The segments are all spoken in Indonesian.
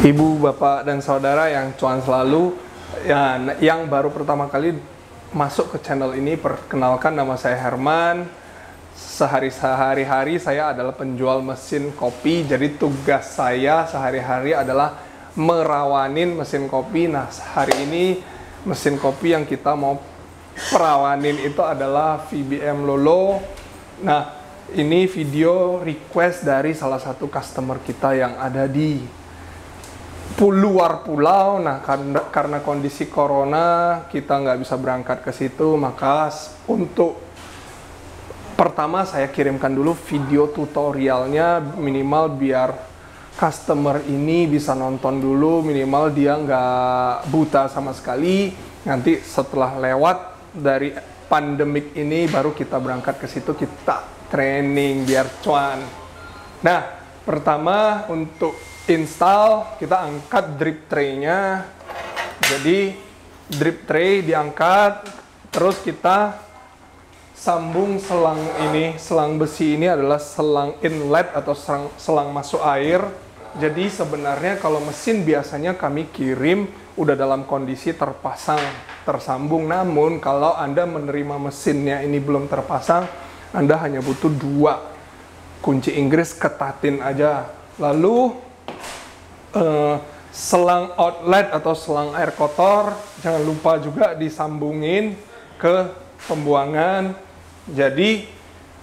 Ibu, bapak, dan saudara yang cuan selalu, ya, yang baru pertama kali masuk ke channel ini, perkenalkan, nama saya Herman. Sehari-hari saya adalah penjual mesin kopi, jadi tugas saya sehari-hari adalah merawanin mesin kopi. Nah, hari ini mesin kopi yang kita mau perawanin itu adalah VBM Lolo. Nah, ini video request dari salah satu customer kita yang ada di luar pulau. Nah, karena kondisi corona kita nggak bisa berangkat ke situ, maka untuk pertama saya kirimkan dulu video tutorialnya, minimal biar customer ini bisa nonton dulu, minimal dia nggak buta sama sekali. Nanti setelah lewat dari pandemik ini baru kita berangkat ke situ, kita training biar cuan. Nah, pertama untuk install, kita angkat drip tray-nya. Jadi drip tray diangkat, terus kita sambung selang ini. Selang besi ini adalah selang inlet atau selang masuk air. Jadi sebenarnya kalau mesin biasanya kami kirim udah dalam kondisi terpasang, tersambung. Namun kalau Anda menerima mesinnya ini belum terpasang, Anda hanya butuh 2 kunci Inggris, ketatin aja. Lalu selang outlet atau selang air kotor jangan lupa juga disambungin ke pembuangan. Jadi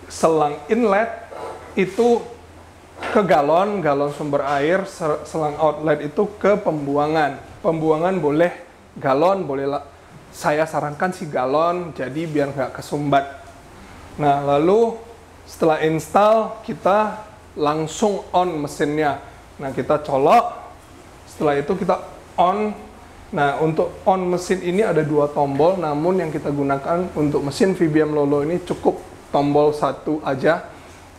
selang inlet itu ke galon sumber air, selang outlet itu ke pembuangan. Pembuangan boleh galon, boleh saya sarankan sih galon, jadi biar nggak kesumbat. Nah, lalu setelah install kita langsung on mesinnya. Nah, kita colok, setelah itu kita on. Nah, untuk on mesin ini ada 2 tombol, namun yang kita gunakan untuk mesin VBM Lolo ini cukup tombol 1 aja,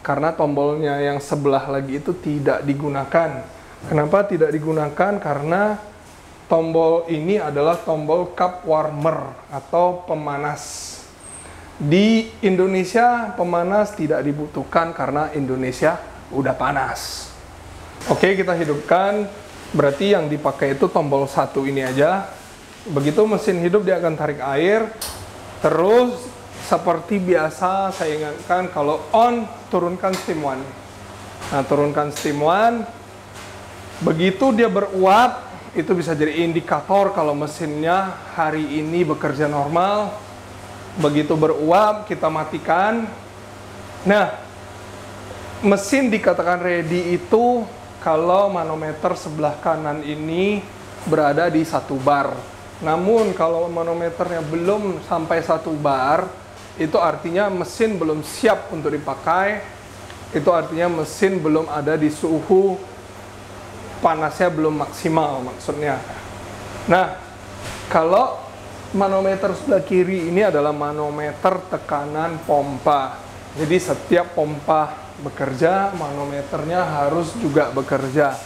karena tombolnya yang sebelah lagi itu tidak digunakan. Kenapa tidak digunakan? Karena tombol ini adalah tombol cup warmer atau pemanas. Di Indonesia pemanas tidak dibutuhkan karena Indonesia udah panas. Oke, kita hidupkan. Berarti yang dipakai itu tombol 1 ini aja. Begitu mesin hidup dia akan tarik air. Terus seperti biasa saya ingatkan, kalau on turunkan steam 1. Nah, turunkan steam 1. Begitu dia beruap, itu bisa jadi indikator kalau mesinnya hari ini bekerja normal. Begitu beruap, kita matikan. Nah, mesin dikatakan ready itu kalau manometer sebelah kanan ini berada di 1 bar. Namun kalau manometernya belum sampai 1 bar, itu artinya mesin belum siap untuk dipakai. Itu artinya mesin belum ada di suhu panasnya belum maksimal maksudnya. Nah, kalau manometer sebelah kiri ini adalah manometer tekanan pompa. Jadi setiap pompa bekerja, manometernya harus juga bekerja.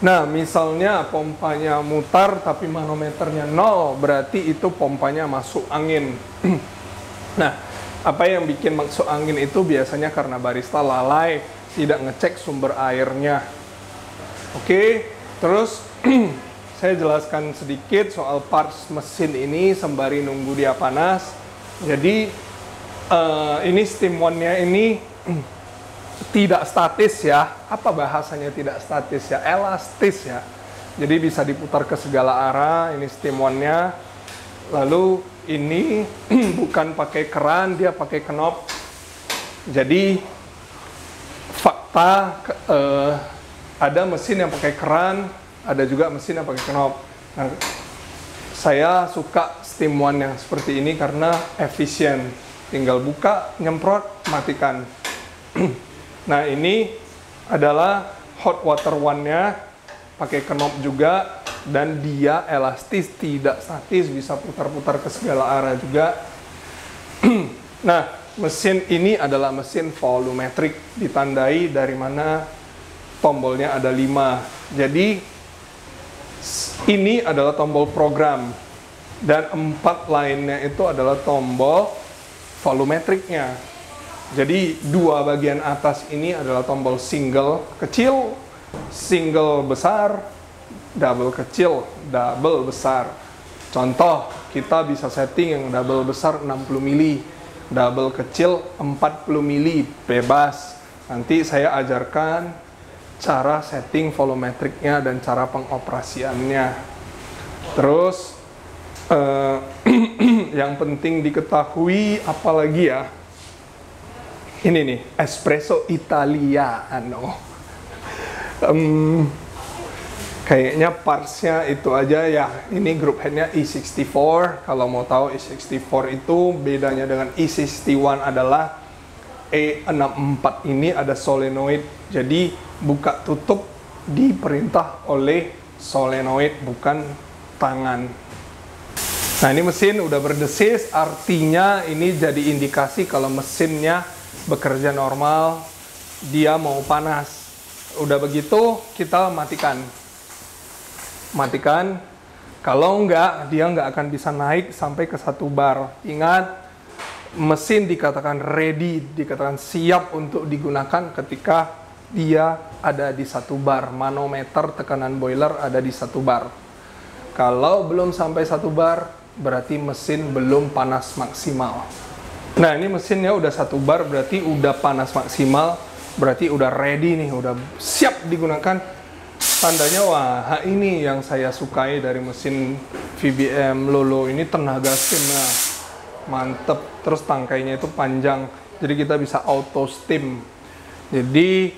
Nah, misalnya pompanya mutar tapi manometernya 0, berarti itu pompanya masuk angin. Nah, apa yang bikin masuk angin itu biasanya karena barista lalai, tidak ngecek sumber airnya. Oke, terus saya jelaskan sedikit soal parts mesin ini sembari nunggu dia panas. Jadi ini steam 1-nya ini tidak statis ya. Apa bahasanya tidak statis ya? Elastis ya. Jadi bisa diputar ke segala arah. Ini steam 1-nya. Lalu ini bukan pakai keran, dia pakai knob. Jadi fakta ada mesin yang pakai keran, ada juga mesin yang pakai knob. Nah, saya suka steam 1 yang seperti ini karena efisien. Tinggal buka, nyemprot, matikan. Nah, ini adalah hot water 1-nya, pakai knob juga, dan dia elastis, tidak statis, bisa putar-putar ke segala arah juga. Nah, mesin ini adalah mesin volumetric, ditandai dari mana tombolnya ada 5. Jadi, ini adalah tombol program, dan 4 lainnya itu adalah tombol volumetriknya. Jadi 2 bagian atas ini adalah tombol single kecil, single besar, double kecil, double besar. Contoh, kita bisa setting yang double besar 60 mili, double kecil 40 mili, bebas. Nanti saya ajarkan cara setting volumetriknya dan cara pengoperasiannya. Terus yang penting diketahui apalagi ya, ini nih, espresso italiano. Kayaknya partsnya itu aja ya. Ini group headnya E64. Kalau mau tahu E64 itu bedanya dengan E61 adalah E64 ini ada solenoid. Jadi buka tutup diperintah oleh solenoid, bukan tangan. Nah, ini mesin udah berdesis, artinya ini jadi indikasi kalau mesinnya bekerja normal, dia mau panas. Udah begitu, kita matikan. Kalau enggak, dia enggak akan bisa naik sampai ke 1 bar. Ingat, mesin dikatakan ready, dikatakan siap untuk digunakan ketika dia ada di 1 bar. Manometer tekanan boiler ada di 1 bar. Kalau belum sampai 1 bar, berarti mesin belum panas maksimal. Nah, ini mesinnya udah 1 bar, berarti udah panas maksimal, berarti udah ready nih, udah siap digunakan. Tandanya, wah, ini yang saya sukai dari mesin VBM Lolo ini, tenaga steamnya mantep, terus tangkainya itu panjang, jadi kita bisa auto steam. Jadi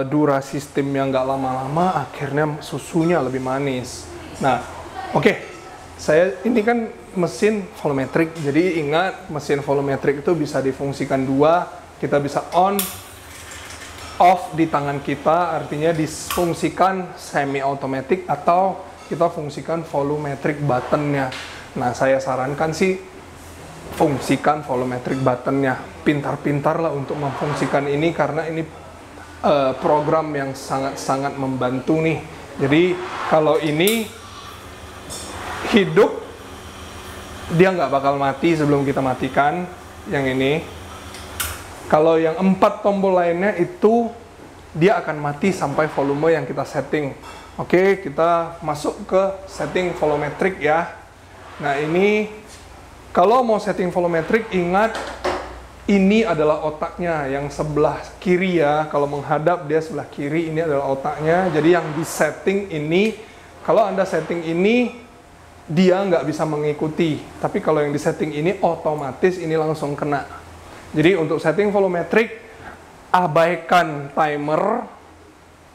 durasi steamnya nggak lama-lama, akhirnya susunya lebih manis. Nah, oke, ini kan mesin volumetrik, jadi ingat mesin volumetrik itu bisa difungsikan 2, kita bisa on, off di tangan kita, artinya difungsikan semi automatic atau kita fungsikan volumetric buttonnya. Nah, saya sarankan sih fungsikan volumetric buttonnya. Pintar-pintar lah untuk memfungsikan ini, karena ini program yang sangat-sangat membantu nih. Jadi kalau ini hidup, dia nggak bakal mati sebelum kita matikan yang ini. Kalau yang 4 tombol lainnya itu dia akan mati sampai volume yang kita setting. Oke, kita masuk ke setting volumetric ya. Nah, ini kalau mau setting volumetric, ingat ini adalah otaknya yang sebelah kiri ya. Kalau menghadap dia sebelah kiri, ini adalah otaknya. Jadi yang di setting ini, kalau Anda setting ini, dia nggak bisa mengikuti. Tapi kalau yang di setting ini, otomatis ini langsung kena. Jadi untuk setting volumetric, abaikan timer,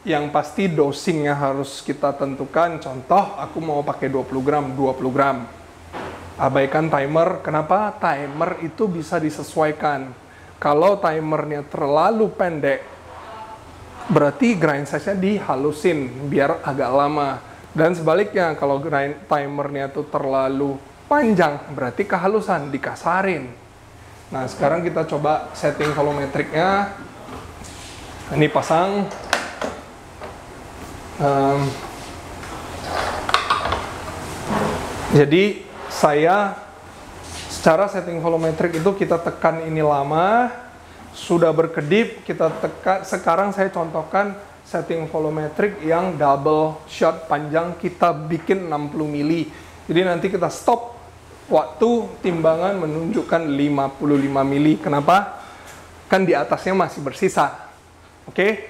yang pasti dosingnya harus kita tentukan. Contoh, aku mau pakai 20 gram, 20 gram. Abaikan timer, kenapa? Timer itu bisa disesuaikan. Kalau timernya terlalu pendek, berarti grind size-nya dihalusin, biar agak lama. Dan sebaliknya, kalau grind timernya itu terlalu panjang, berarti kehalusan, dikasarin. Nah, sekarang kita coba setting volumetriknya. Ini pasang. Jadi saya secara setting volumetrik itu kita tekan ini lama, sudah berkedip, kita tekan. Sekarang saya contohkan setting volumetrik yang double shot panjang, kita bikin 60 mili. Jadi nanti kita stop waktu timbangan menunjukkan 55 mili. Kenapa? Kan di atasnya masih bersisa. Oke,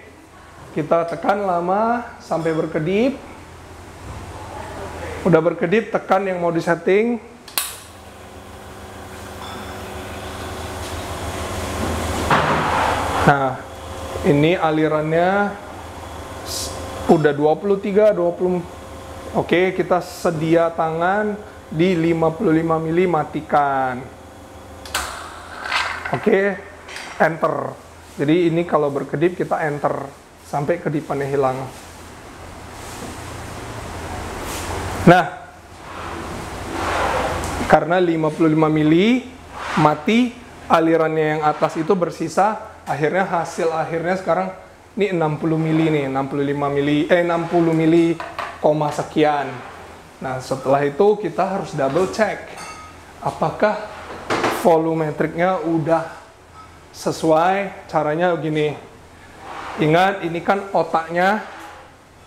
kita tekan lama sampai berkedip. Udah berkedip, tekan yang mau disetting. Nah, ini alirannya udah 23, 20. Oke, kita sedia tangan di 55 mili, matikan. Oke, enter. Jadi ini kalau berkedip kita enter sampai kedipannya hilang. Nah, karena 55 mili mati, alirannya yang atas itu bersisa, akhirnya hasil akhirnya sekarang ini 60 mili nih, 60 mili koma sekian. Nah, setelah itu kita harus double check apakah volumetriknya udah sesuai. Caranya begini. Ingat, ini kan otaknya.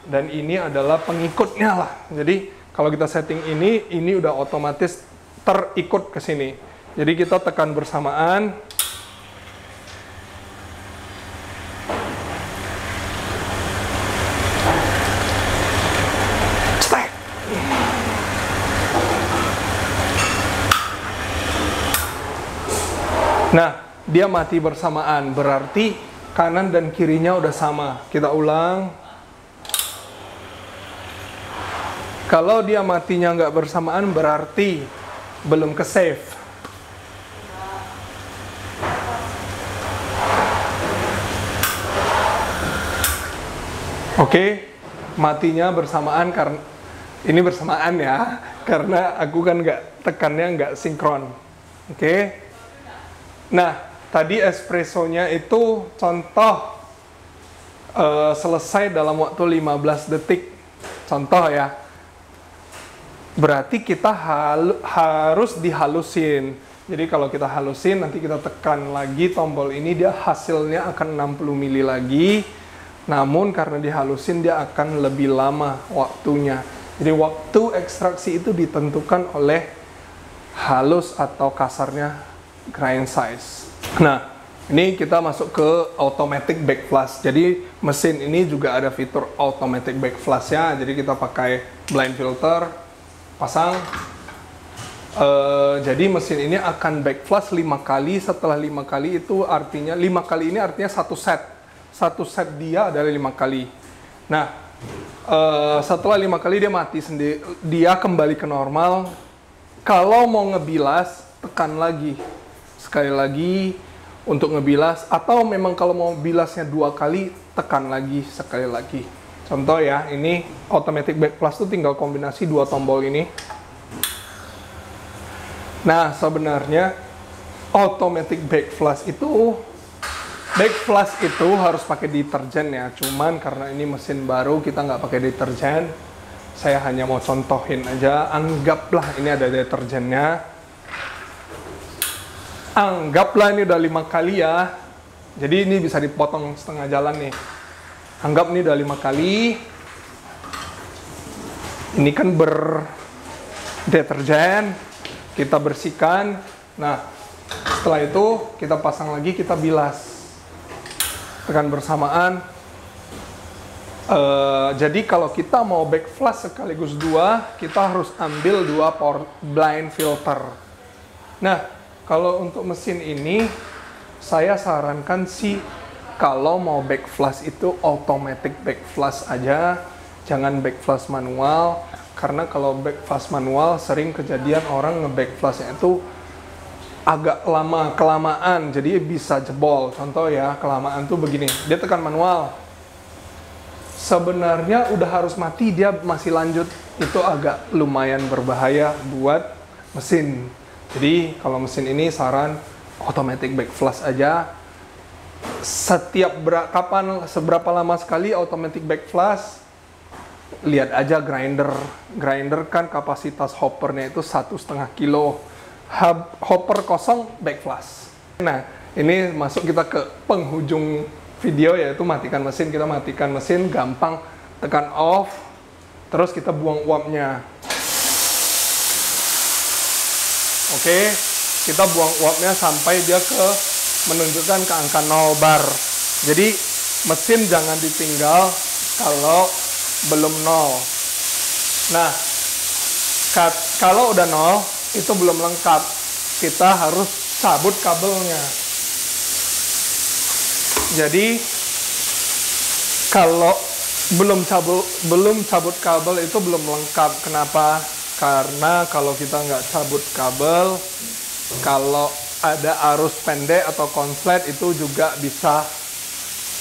dan ini adalah pengikutnya lah. Jadi kalau kita setting ini udah otomatis terikut ke sini. Jadi kita tekan bersamaan. Nah, dia mati bersamaan, berarti kanan dan kirinya udah sama. Kita ulang. Kalau dia matinya nggak bersamaan, berarti belum ke save. Oke, matinya bersamaan karena ini bersamaan ya, karena aku kan nggak tekannya nggak sinkron. Oke. Nah, tadi espressonya itu contoh selesai dalam waktu 15 detik. Contoh ya. Berarti kita harus dihalusin. Jadi kalau kita halusin, nanti kita tekan lagi tombol ini, dia hasilnya akan 60 mili lagi. Namun karena dihalusin, dia akan lebih lama waktunya. Jadi waktu ekstraksi itu ditentukan oleh halus atau kasarnya grind size. Nah, ini kita masuk ke automatic backflash. Jadi mesin ini juga ada fitur automatic backflash ya. Jadi kita pakai blind filter, pasang. Jadi mesin ini akan backflash 5 kali. Setelah 5 kali itu artinya 5 kali ini artinya satu set. Satu set dia adalah 5 kali. Nah, setelah 5 kali dia mati sendiri. Dia kembali ke normal. Kalau mau ngebilas, tekan lagi. Sekali lagi untuk ngebilas, atau memang kalau mau bilasnya 2 kali, tekan lagi sekali lagi. Contoh ya, ini automatic backflash itu tinggal kombinasi 2 tombol ini. Nah, sebenarnya automatic backflash itu harus pakai deterjen ya. Cuman karena ini mesin baru, kita nggak pakai deterjen. Saya hanya mau contohin aja. Anggaplah ini ada deterjennya. Anggaplah ini udah 5 kali ya. Jadi ini bisa dipotong setengah jalan nih. Anggap ini udah 5 kali. Ini kan berdeterjen. Kita bersihkan. Nah, setelah itu kita pasang lagi, kita bilas. Tekan bersamaan. Jadi kalau kita mau backflash sekaligus 2, kita harus ambil 2 blind filter. Nah, kalau untuk mesin ini, saya sarankan sih kalau mau backflash itu automatic backflash aja, jangan backflash manual. Karena kalau backflash manual sering kejadian orang nge-backflashnya itu agak lama, kelamaan, jadi bisa jebol. Contoh ya, kelamaan tuh begini, dia tekan manual. Sebenarnya udah harus mati, dia masih lanjut. Itu agak lumayan berbahaya buat mesin. Jadi kalau mesin ini saran automatic backflash aja. Setiap seberapa lama sekali automatic backflash, lihat aja grinder. Grinder kan kapasitas hoppernya itu 1,5 kilo. Hopper kosong backflash. Nah, ini masuk kita ke penghujung video, yaitu matikan mesin. Kita matikan mesin gampang, tekan off, terus kita buang uapnya. Oke, kita buang uapnya sampai dia menunjukkan ke angka 0 bar. Jadi mesin jangan ditinggal kalau belum 0. Nah, kalau udah 0 itu belum lengkap. Kita harus cabut kabelnya. Jadi kalau belum cabut kabel itu belum lengkap. Kenapa? Karena kalau kita nggak cabut kabel, kalau ada arus pendek atau konslet itu juga bisa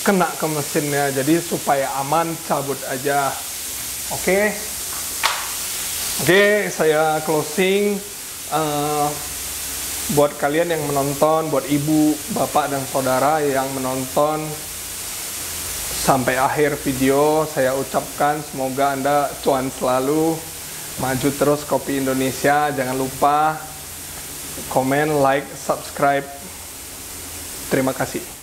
kena ke mesinnya. Jadi supaya aman, cabut aja. Oke, saya closing. Buat kalian yang menonton, buat ibu, bapak, dan saudara yang menonton sampai akhir video, saya ucapkan semoga Anda cuan selalu. Maju terus Kopi Indonesia. Jangan lupa komen, like, subscribe. Terima kasih.